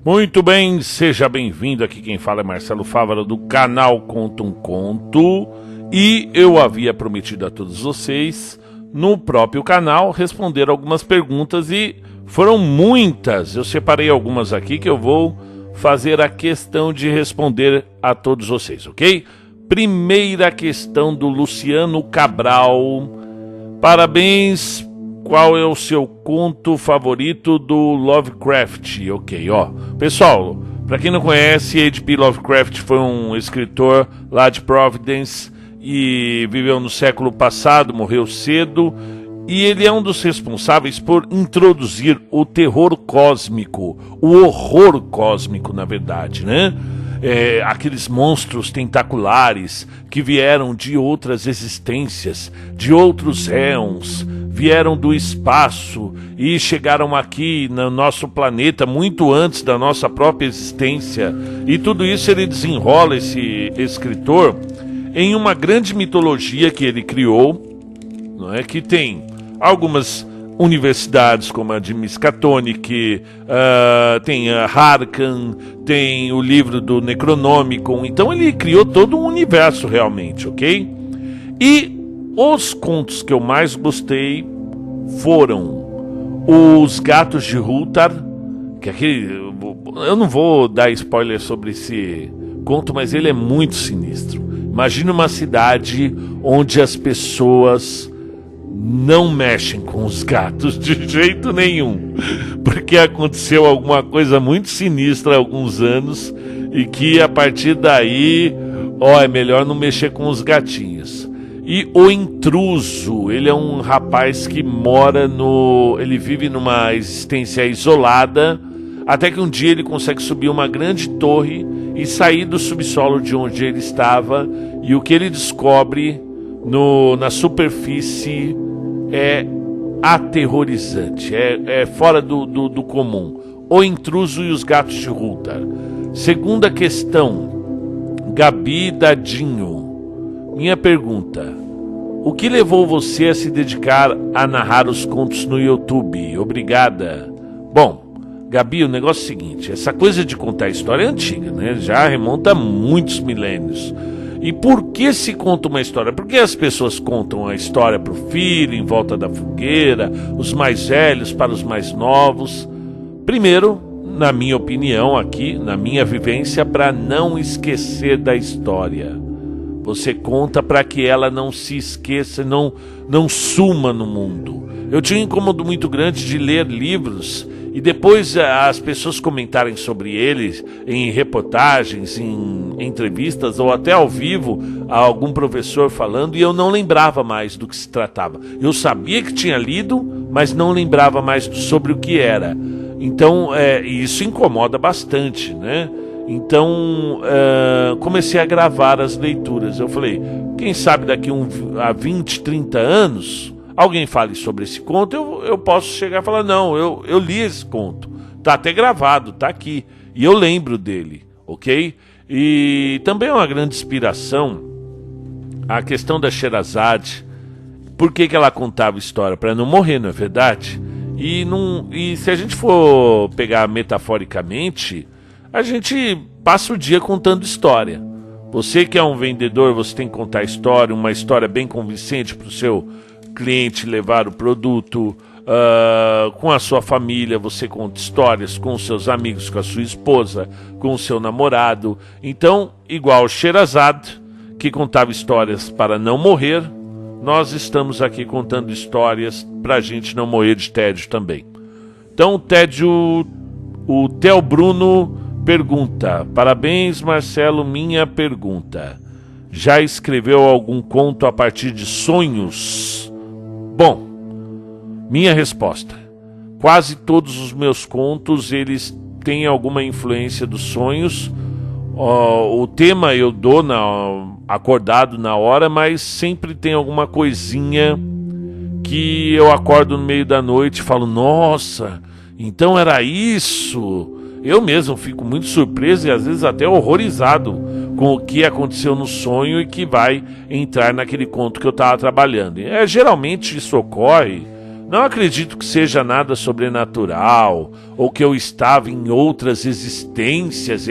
Muito bem, seja bem-vindo. Aqui quem fala é Marcelo Fávaro do canal Conta um Conto. E eu havia prometido a todos vocês, no próprio canal, responder algumas perguntas e foram muitas. Eu separei algumas aqui que eu vou fazer a questão de responder a todos vocês, ok? Primeira questão do Luciano Cabral. Parabéns. Qual é o seu conto favorito do Lovecraft? Ok, ó. Pessoal, para quem não conhece, H.P. Lovecraft foi um escritor lá de Providence e viveu no século passado, morreu cedo. E ele é um dos responsáveis por introduzir o terror cósmico, o horror cósmico, na verdade, né? Aqueles monstros tentaculares que vieram de outras existências, de outros éons, vieram do espaço e chegaram aqui no nosso planeta muito antes da nossa própria existência. E tudo isso ele desenrola, esse escritor, em uma grande mitologia que ele criou, não é? Que tem algumas universidades como a de Miskatonic, tem a Harkan, tem o livro do Necronomicon. Então ele criou todo um universo realmente, ok? E os contos que eu mais gostei foram Os Gatos de Hultar, que eu não vou dar spoiler sobre esse conto, mas ele é muito sinistro. Imagina uma cidade onde as pessoas não mexem com os gatos de jeito nenhum, porque aconteceu alguma coisa muito sinistra há alguns anos e que a partir daí, é melhor não mexer com os gatinhos. E o intruso, ele é um rapaz que ele vive numa existência isolada, até que um dia ele consegue subir uma grande torre e sair do subsolo de onde ele estava, e o que ele descobre na superfície é aterrorizante, é fora do comum. O Intruso e os Gatos de Hultar. Segunda questão, Gabi Dadinho. Minha pergunta: o que levou você a se dedicar a narrar os contos no YouTube? Obrigada. Bom, Gabi, o negócio é o seguinte, essa coisa de contar história é antiga, né? Já remonta a muitos milênios. E por que se conta uma história? Porque as pessoas contam a história para o filho, em volta da fogueira, os mais velhos para os mais novos. Primeiro, na minha opinião aqui, na minha vivência, para não esquecer da história. Você conta para que ela não se esqueça, não suma no mundo. Eu tinha um incômodo muito grande de ler livros e depois as pessoas comentarem sobre eles em reportagens, em entrevistas ou até ao vivo, algum professor falando, e eu não lembrava mais do que se tratava. Eu sabia que tinha lido, mas não lembrava mais sobre o que era. Então, isso incomoda bastante, né? Então, comecei a gravar as leituras. Eu falei, quem sabe daqui a 20, 30 anos, alguém fale sobre esse conto, eu posso chegar e falar, não, eu li esse conto. Tá até gravado, tá aqui. E eu lembro dele, ok? E também é uma grande inspiração a questão da Sherazade. Por que ela contava história? Para não morrer, não é verdade? E se a gente for pegar metaforicamente, a gente passa o dia contando história. Você que é um vendedor, você tem que contar história, uma história bem convincente para o seu cliente levar o produto. Com a sua família, você conta histórias com os seus amigos, com a sua esposa, com o seu namorado. Então, igual Sherazade, que contava histórias para não morrer, nós estamos aqui contando histórias para a gente não morrer de tédio também. Então, o Theo Bruno pergunta: parabéns, Marcelo, minha pergunta: já escreveu algum conto a partir de sonhos? Bom, minha resposta: quase todos os meus contos, eles têm alguma influência dos sonhos. O tema eu dou acordado na hora, mas sempre tem alguma coisinha que eu acordo no meio da noite e falo, nossa, então era isso. Eu mesmo fico muito surpreso e às vezes até horrorizado com o que aconteceu no sonho e que vai entrar naquele conto que eu estava trabalhando. Geralmente isso ocorre Não acredito que seja nada sobrenatural ou que eu estava em outras existências.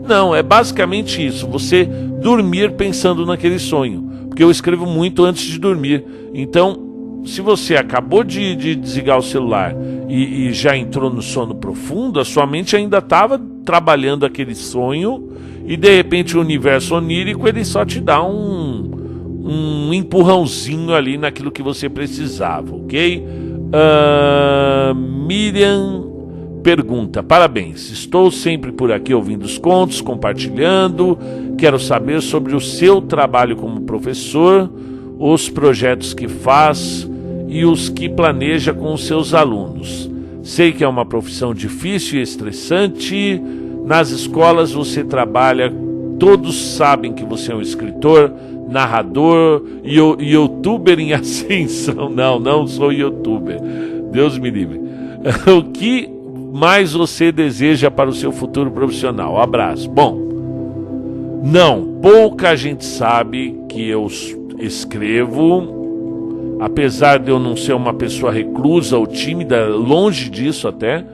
Não, é basicamente isso, você dormir pensando naquele sonho. Porque eu escrevo muito antes de dormir. Então, se você acabou de desligar o celular e já entrou no sono profundo, a sua mente ainda estava trabalhando aquele sonho e de repente o universo onírico ele só te dá um empurrãozinho ali naquilo que você precisava, ok? Miriam pergunta: parabéns, estou sempre por aqui ouvindo os contos, compartilhando. Quero saber sobre o seu trabalho como professor, os projetos que faz e os que planeja com os seus alunos. Sei que é uma profissão difícil e estressante. Nas escolas você trabalha, todos sabem que você é um escritor, narrador e youtuber em ascensão. Não sou youtuber, Deus me livre. O que mais você deseja para o seu futuro profissional? Abraço. Bom, pouca gente sabe que eu escrevo, apesar de eu não ser uma pessoa reclusa ou tímida, longe disso até.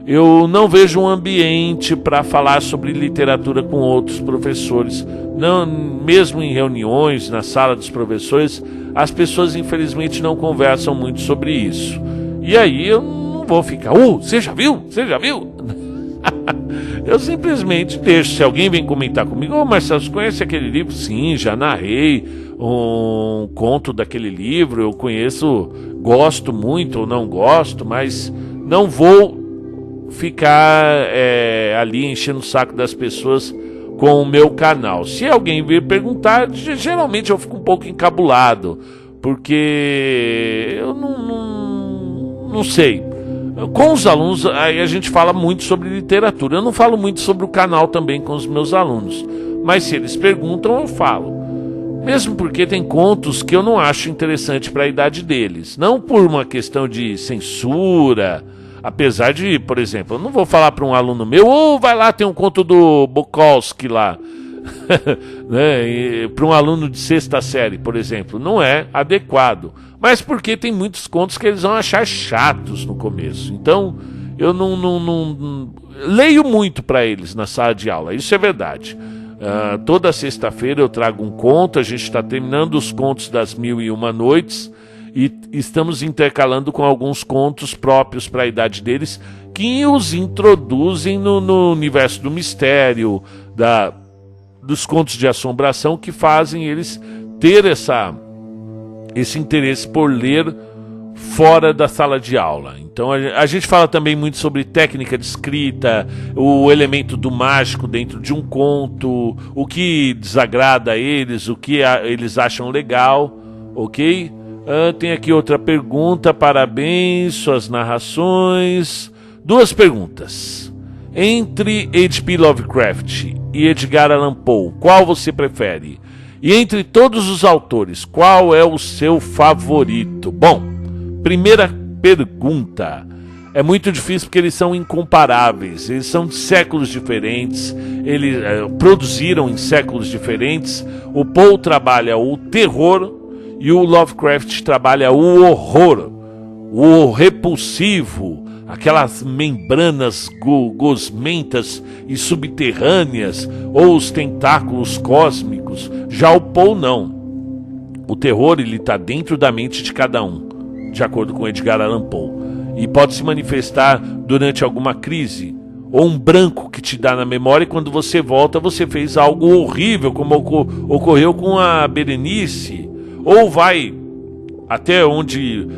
Eu não vejo um ambiente para falar sobre literatura com outros professores. Não, mesmo em reuniões, na sala dos professores, as pessoas infelizmente não conversam muito sobre isso. E aí eu não vou ficar, você já viu? Você já viu? Eu simplesmente deixo. Se alguém vem comentar comigo, Marcelo, você conhece aquele livro? Sim, já narrei um conto daquele livro, eu conheço, gosto muito ou não gosto, mas não vou ficar ali enchendo o saco das pessoas com o meu canal. Se alguém vir perguntar, geralmente eu fico um pouco encabulado, porque eu não sei. Com os alunos aí a gente fala muito sobre literatura. Eu não falo muito sobre o canal também com os meus alunos, mas se eles perguntam eu falo. Mesmo porque tem contos que eu não acho interessante para a idade deles, não por uma questão de censura. Apesar de, por exemplo, eu não vou falar para um aluno meu, vai lá, tem um conto do Bukowski lá, né? Para um aluno de 6ª série, por exemplo, não é adequado. Mas porque tem muitos contos que eles vão achar chatos no começo. Então, eu não leio muito para eles na sala de aula, isso é verdade. Toda sexta-feira eu trago um conto, a gente está terminando os contos das 1001 Noites, e estamos intercalando com alguns contos próprios para a idade deles, que os introduzem no universo do mistério, dos contos de assombração, que fazem eles ter esse interesse por ler fora da sala de aula. Então a gente fala também muito sobre técnica de escrita, o elemento do mágico dentro de um conto, o que desagrada a eles, o que eles acham legal, ok? Tem aqui outra pergunta. Parabéns, suas narrações. 2 perguntas. Entre H.P. Lovecraft e Edgar Allan Poe, qual você prefere? E entre todos os autores, qual é o seu favorito? Bom, primeira pergunta. É muito difícil porque eles são incomparáveis. Eles são de séculos diferentes. Eles produziram em séculos diferentes. O Poe trabalha o terror e o Lovecraft trabalha o horror, o repulsivo, aquelas membranas gosmentas e subterrâneas, ou os tentáculos cósmicos. Já o Poe não. O terror ele está dentro da mente de cada um, de acordo com Edgar Allan Poe, e pode se manifestar durante alguma crise, ou um branco que te dá na memória, e quando você volta você fez algo horrível, como ocorreu com a Berenice. Ou vai até onde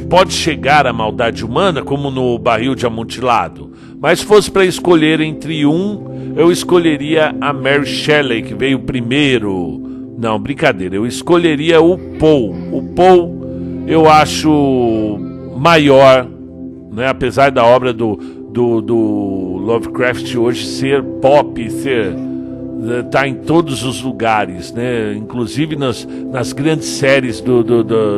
pode chegar a maldade humana, como no Barril de Amontilado. Mas se fosse para escolher entre eu escolheria a Mary Shelley, que veio primeiro. Não, brincadeira, eu escolheria o Poe. O Poe eu acho maior, né? Apesar da obra do Lovecraft hoje ser pop, tá em todos os lugares, né? Inclusive nas grandes séries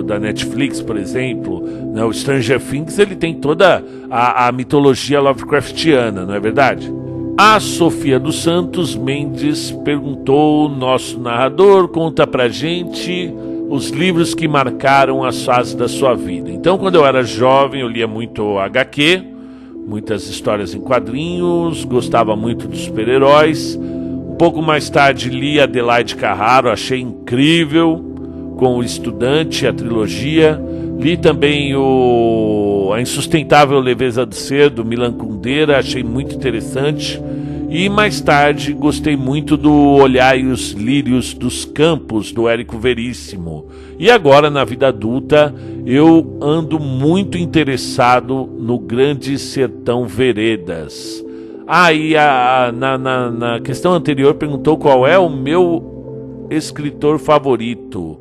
da Netflix, por exemplo, né? O Stranger Things, ele tem toda a mitologia Lovecraftiana, não é verdade? A Sofia dos Santos Mendes perguntou: nosso narrador, conta pra gente os livros que marcaram as fases da sua vida. Então, quando eu era jovem, eu lia muito HQ, muitas histórias em quadrinhos, gostava muito dos super-heróis. Um pouco mais tarde li Adelaide Carraro, achei incrível, com o Estudante, a trilogia. Li também A Insustentável Leveza do Ser, do Milan Kundera, achei muito interessante. E mais tarde gostei muito do Olhar e os Lírios dos Campos, do Érico Veríssimo. E agora, na vida adulta, eu ando muito interessado no Grande Sertão Veredas. E na questão anterior perguntou qual é o meu escritor favorito.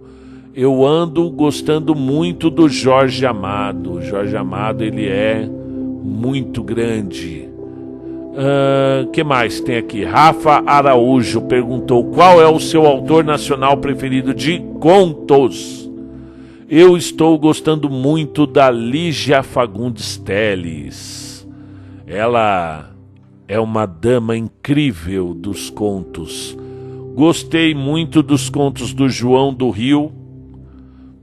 Eu ando gostando muito do Jorge Amado. Jorge Amado, ele é muito grande. Que mais tem aqui? Rafa Araújo perguntou qual é o seu autor nacional preferido de contos. Eu estou gostando muito da Lígia Fagundes Telles. Ela é uma dama incrível dos contos. Gostei muito dos contos do João do Rio,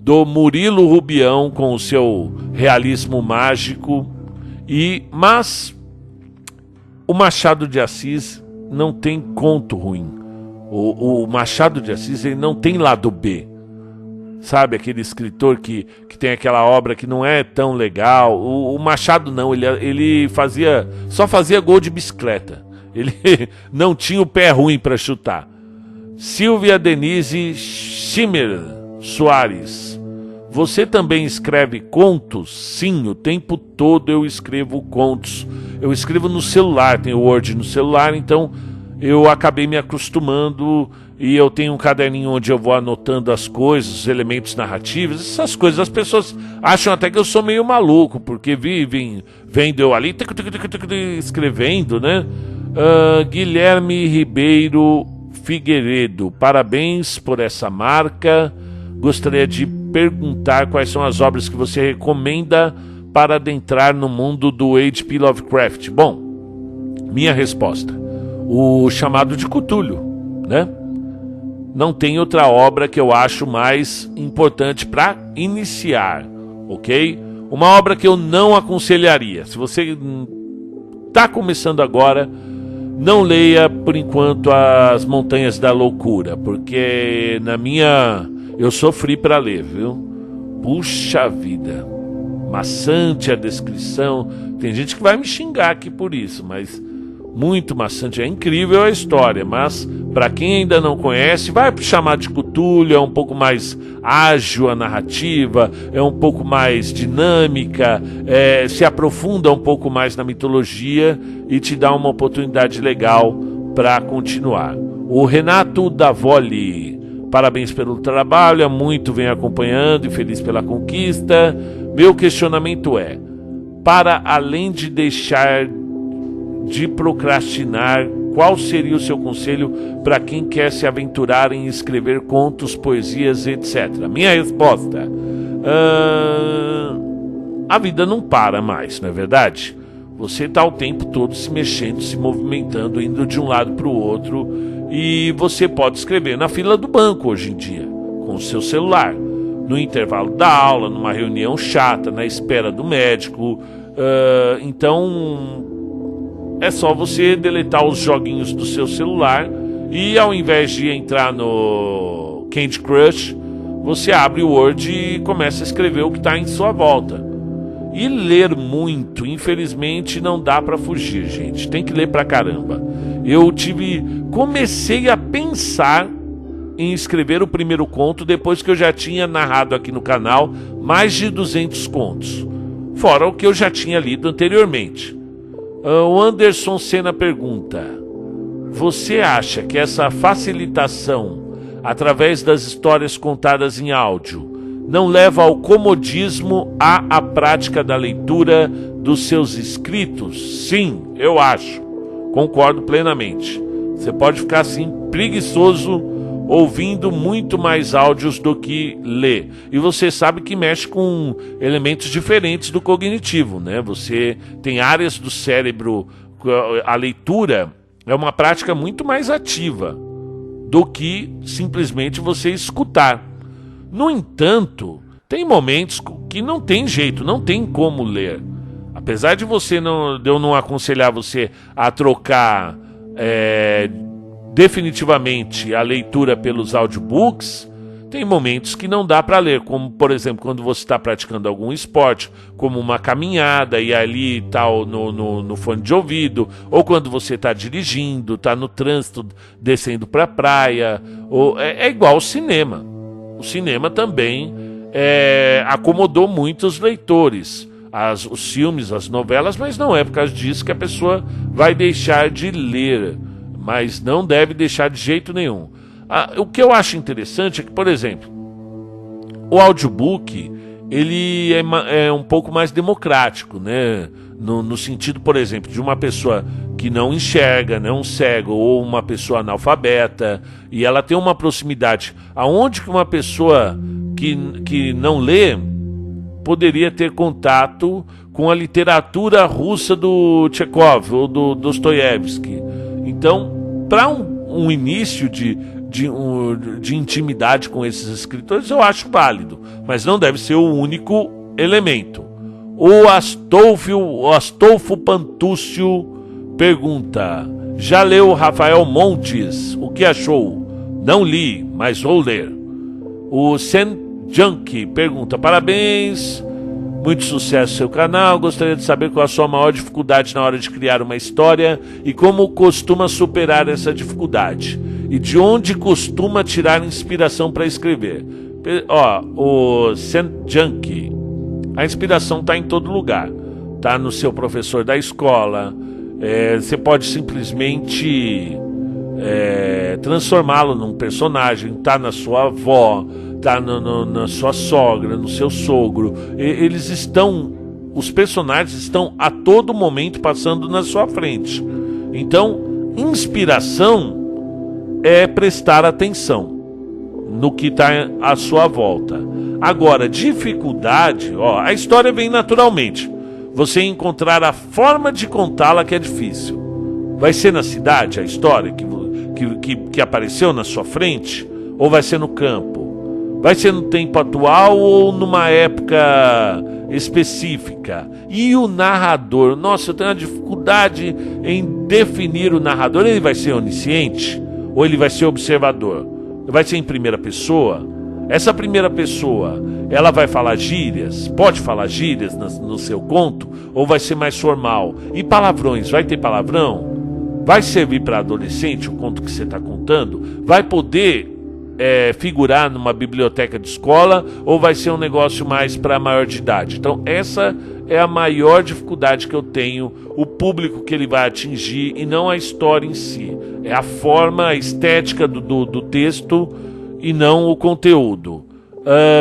do Murilo Rubião com o seu realismo mágico, mas o Machado de Assis não tem conto ruim. O Machado de Assis, ele não tem lado B. Sabe, aquele escritor que tem aquela obra que não é tão legal. O Machado não, ele só fazia gol de bicicleta. Ele não tinha o pé ruim para chutar. Silvia Denise Schimmer Soares. Você também escreve contos? Sim, o tempo todo eu escrevo contos. Eu escrevo no celular, tenho Word no celular, então eu acabei me acostumando e eu tenho um caderninho onde eu vou anotando as coisas, os elementos narrativos, essas coisas. As pessoas acham até que eu sou meio maluco, porque vendo eu ali, escrevendo, né? Guilherme Ribeiro Figueiredo, parabéns por essa marca. Gostaria de perguntar quais são as obras que você recomenda para adentrar no mundo do H.P. Lovecraft. Bom, minha resposta: o Chamado de Cthulhu, né? Não tem outra obra que eu acho mais importante para iniciar, ok? Uma obra que eu não aconselharia. Se você está começando agora, não leia por enquanto As Montanhas da Loucura, porque eu sofri para ler, viu? Puxa vida, maçante a descrição. Tem gente que vai me xingar aqui por isso, mas muito maçante. É incrível a história, mas para quem ainda não conhece, vai pro Chamado de Cthulhu. É um pouco mais ágil a narrativa, é um pouco mais dinâmica, se aprofunda um pouco mais na mitologia e te dá uma oportunidade legal para continuar. O Renato Davoli: parabéns pelo trabalho, há muito venho acompanhando e feliz pela conquista. Meu questionamento é: para além de deixar de procrastinar, qual seria o seu conselho para quem quer se aventurar em escrever contos, poesias, etc? Minha resposta: a vida não para mais, não é verdade? Você está o tempo todo se mexendo, se movimentando, indo de um lado para o outro, e você pode escrever na fila do banco hoje em dia, com o seu celular, no intervalo da aula, numa reunião chata, na espera do médico. Então é só você deletar os joguinhos do seu celular e, ao invés de entrar no Candy Crush, você abre o Word e começa a escrever o que está em sua volta. E ler muito, infelizmente, não dá para fugir, gente. Tem que ler pra caramba. Comecei a pensar em escrever o primeiro conto depois que eu já tinha narrado aqui no canal mais de 200 contos, fora o que eu já tinha lido anteriormente. O Anderson Senna pergunta: você acha que essa facilitação através das histórias contadas em áudio não leva ao comodismo à prática da leitura dos seus escritos? Sim, eu acho. Concordo plenamente. Você pode ficar assim preguiçoso ouvindo muito mais áudios do que ler. E você sabe que mexe com elementos diferentes do cognitivo, né? Você tem áreas do cérebro, a leitura é uma prática muito mais ativa do que simplesmente você escutar. No entanto, tem momentos que não tem jeito, não tem como ler. Apesar de eu não aconselhar você a trocar definitivamente a leitura pelos audiobooks, tem momentos que não dá para ler, como por exemplo quando você está praticando algum esporte, como uma caminhada e ali tal no fone de ouvido, ou quando você está dirigindo, está no trânsito descendo para a praia, é igual ao cinema. O cinema também acomodou muitos leitores, os filmes, as novelas, mas não é por causa disso que a pessoa vai deixar de ler, mas não deve deixar de jeito nenhum. O que eu acho interessante é que, por exemplo, o audiobook ele é um pouco mais democrático, né? No sentido, por exemplo, de uma pessoa que não enxerga, né? Um cego ou uma pessoa analfabeta, e ela tem uma proximidade. Aonde que uma pessoa que não lê poderia ter contato com a literatura russa do Chekhov ou do Dostoiévski? Então, para um início de intimidade com esses escritores, eu acho válido, mas não deve ser o único elemento. O Astolfo Pantúcio pergunta: já leu Rafael Montes? O que achou? Não li, mas vou ler. O Sen Junkie pergunta: parabéns, muito sucesso no seu canal, gostaria de saber qual a sua maior dificuldade na hora de criar uma história e como costuma superar essa dificuldade. E de onde costuma tirar inspiração para escrever? O Saint Junkie, a inspiração está em todo lugar. Está no seu professor da escola. Você pode simplesmente transformá-lo num personagem. Está na sua avó, está na sua sogra, no seu sogro. Os personagens estão a todo momento passando na sua frente. Então, inspiração é prestar atenção no que está à sua volta. Agora, dificuldade, a história vem naturalmente. Você encontrar a forma de contá-la que é difícil. Vai ser na cidade a história que apareceu na sua frente? Ou vai ser no campo? Vai ser no tempo atual ou numa época específica? E o narrador? Nossa, eu tenho uma dificuldade em definir o narrador. Ele vai ser onisciente? Ou ele vai ser observador? Vai ser em primeira pessoa? Essa primeira pessoa, ela vai falar gírias? Pode falar gírias no seu conto? Ou vai ser mais formal? E palavrões? Vai ter palavrão? Vai servir para adolescente o conto que você está contando? Vai poder figurar numa biblioteca de escola? Ou vai ser um negócio mais para maior de idade? Então essa é a maior dificuldade que eu tenho, o público que ele vai atingir e não a história em si. É a forma, a estética do texto e não o conteúdo.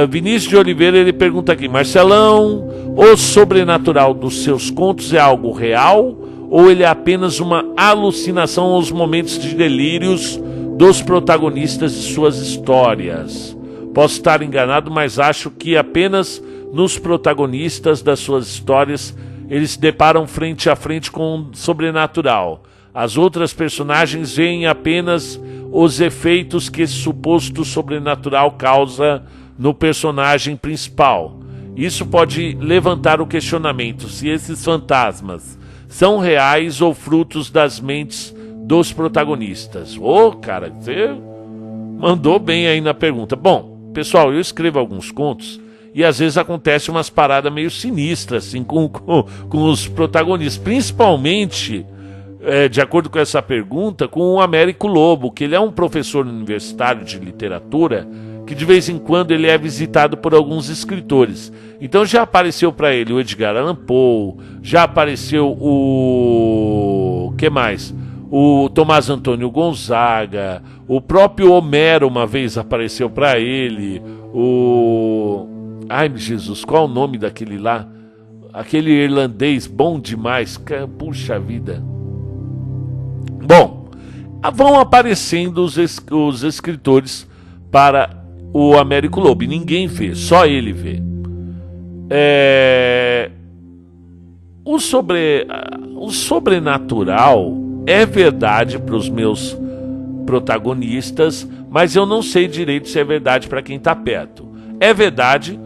Vinícius de Oliveira, ele pergunta aqui: Marcelão, o sobrenatural dos seus contos é algo real ou ele é apenas uma alucinação aos momentos de delírios dos protagonistas de suas histórias? Posso estar enganado, mas acho que apenas nos protagonistas das suas histórias eles se deparam frente a frente com o sobrenatural. As outras personagens veem apenas os efeitos que esse suposto sobrenatural causa no personagem principal. Isso pode levantar o questionamento se esses fantasmas são reais ou frutos das mentes dos protagonistas. Cara, você mandou bem aí na pergunta. Bom, pessoal, eu escrevo alguns contos e às vezes acontece umas paradas meio sinistras assim, com os protagonistas, principalmente, de acordo com essa pergunta, com o Américo Lobo, que ele é um professor universitário de literatura, que de vez em quando ele é visitado por alguns escritores. Então já apareceu para ele o Edgar Allan Poe, já apareceu o... que mais? O Tomás Antônio Gonzaga, o próprio Homero uma vez apareceu para ele, Ai, Jesus, qual é o nome daquele lá? Aquele irlandês bom demais, puxa vida. Bom, vão aparecendo os escritores para o Américo Lobo, e ninguém vê, só ele vê. O sobrenatural é verdade para os meus protagonistas, mas eu não sei direito se é verdade para quem está perto. é verdade,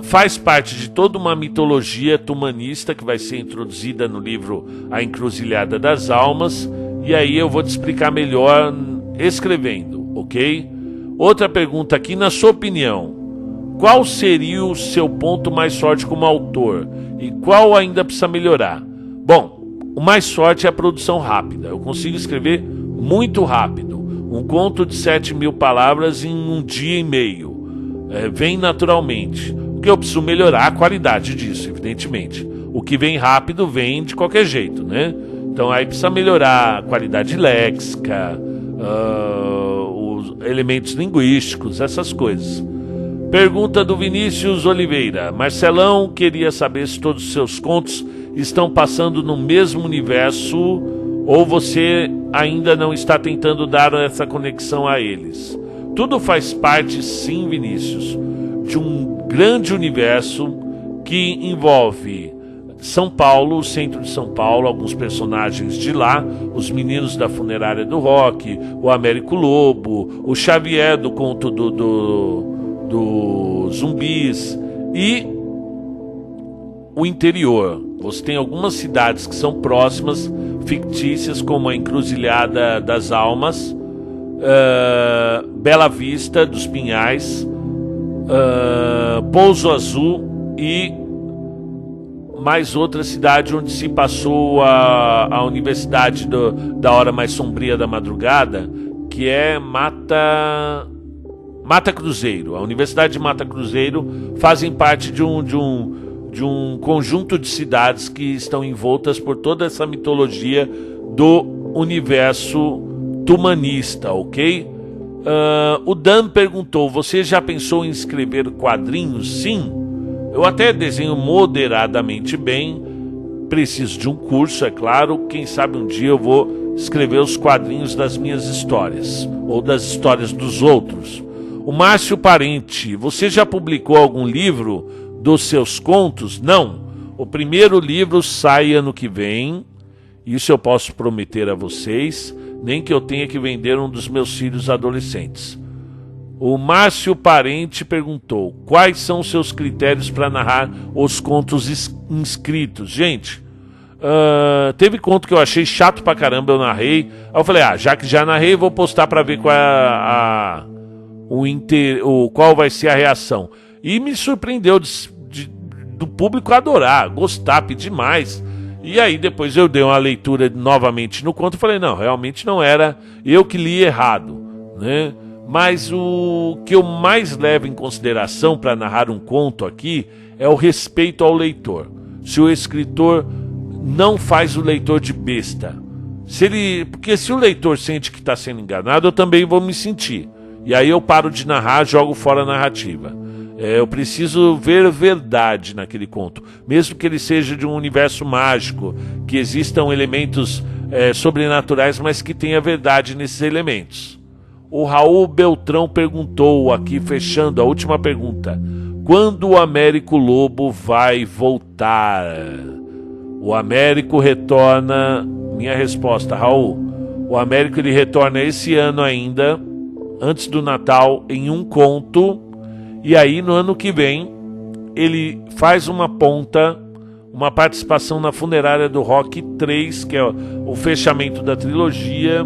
faz parte de toda uma mitologia tumanista que vai ser introduzida no livro A Encruzilhada das Almas, e aí eu vou te explicar melhor escrevendo, ok? Outra pergunta aqui, na sua opinião, qual seria o seu ponto mais forte como autor e qual ainda precisa melhorar? Bom, o mais forte é a produção rápida, eu consigo escrever muito rápido, um conto de 7.000 palavras em um dia e meio. Vem naturalmente. O que eu preciso melhorar é a qualidade disso, evidentemente. O que vem rápido vem de qualquer jeito, né? Então aí precisa melhorar a qualidade léxica, os elementos linguísticos, essas coisas. Pergunta do Vinícius Oliveira. Marcelão queria saber se todos os seus contos estão passando no mesmo universo ou você ainda não está tentando dar essa conexão a eles. Tudo faz parte, sim, Vinícius, de um grande universo que envolve São Paulo, o centro de São Paulo, alguns personagens de lá, os meninos da funerária do rock, o Américo Lobo, o Xavier do conto do zumbis e o interior. Você tem algumas cidades que são próximas, fictícias, como a Encruzilhada das Almas, Bela Vista dos Pinhais, Pouso Azul e mais outra cidade onde se passou a Universidade da Hora Mais Sombria da Madrugada, que é Mata Cruzeiro. A Universidade de Mata Cruzeiro fazem parte de um conjunto de cidades que estão envoltas por toda essa mitologia do universo tumanista, ok? O Dan perguntou, você já pensou em escrever quadrinhos? Sim, eu até desenho moderadamente bem, preciso de um curso, é claro, quem sabe um dia eu vou escrever os quadrinhos das minhas histórias, ou das histórias dos outros. O Márcio Parente, você já publicou algum livro dos seus contos? Não, o primeiro livro sai ano que vem, isso eu posso prometer a vocês, nem que eu tenha que vender um dos meus filhos adolescentes. O Márcio Parente perguntou, quais são os seus critérios para narrar os contos inscritos? Gente, teve conto que eu achei chato pra caramba, eu narrei, aí eu falei, já que já narrei, vou postar para ver qual vai ser a reação. E me surpreendeu do público adorar, gostar, pedir mais. E aí depois eu dei uma leitura novamente no conto e falei, não, realmente não era eu que li errado, né? Mas o que eu mais levo em consideração para narrar um conto aqui é o respeito ao leitor. Se o escritor não faz o leitor de besta. Porque se o leitor sente que está sendo enganado, eu também vou me sentir. E aí eu paro de narrar, jogo fora a narrativa. Eu preciso ver verdade naquele conto, mesmo que ele seja de um universo mágico, que existam elementos sobrenaturais, mas que tenha verdade nesses elementos. O Raul Beltrão perguntou aqui, fechando a última pergunta, quando o Américo Lobo vai voltar? O Américo retorna, minha resposta, Raul, o Américo ele retorna esse ano ainda, antes do Natal, em um conto. E aí, no ano que vem, ele faz uma participação na Funerária do Rock 3, que é o fechamento da trilogia,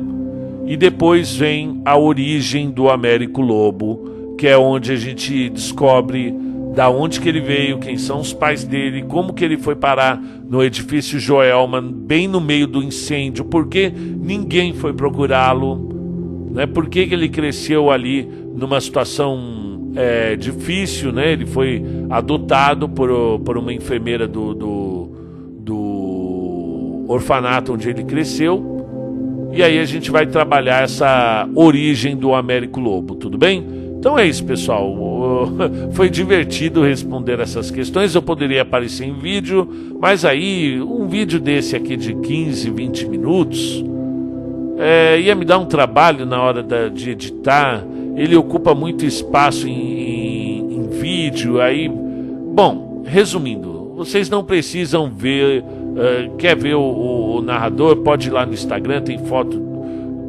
e depois vem a origem do Américo Lobo, que é onde a gente descobre da onde que ele veio, quem são os pais dele, como que ele foi parar no edifício Joelman, bem no meio do incêndio, por que ninguém foi procurá-lo, né? Por que ele cresceu ali numa situação difícil, né? Ele foi adotado por uma enfermeira do orfanato onde ele cresceu. E aí a gente vai trabalhar essa origem do Américo Lobo, tudo bem? Então é isso, pessoal. Foi divertido responder essas questões. Eu poderia aparecer em vídeo, mas aí um vídeo desse aqui de 15, 20 minutos ia me dar um trabalho na hora de editar. Ele ocupa muito espaço em vídeo. Aí, bom, resumindo, vocês não precisam ver. Quer ver o narrador? Pode ir lá no Instagram, tem foto.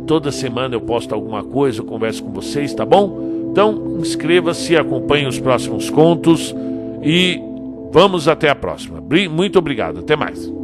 Toda semana eu posto alguma coisa, eu converso com vocês, tá bom? Então, inscreva-se, acompanhe os próximos contos e vamos até a próxima. Muito obrigado, até mais.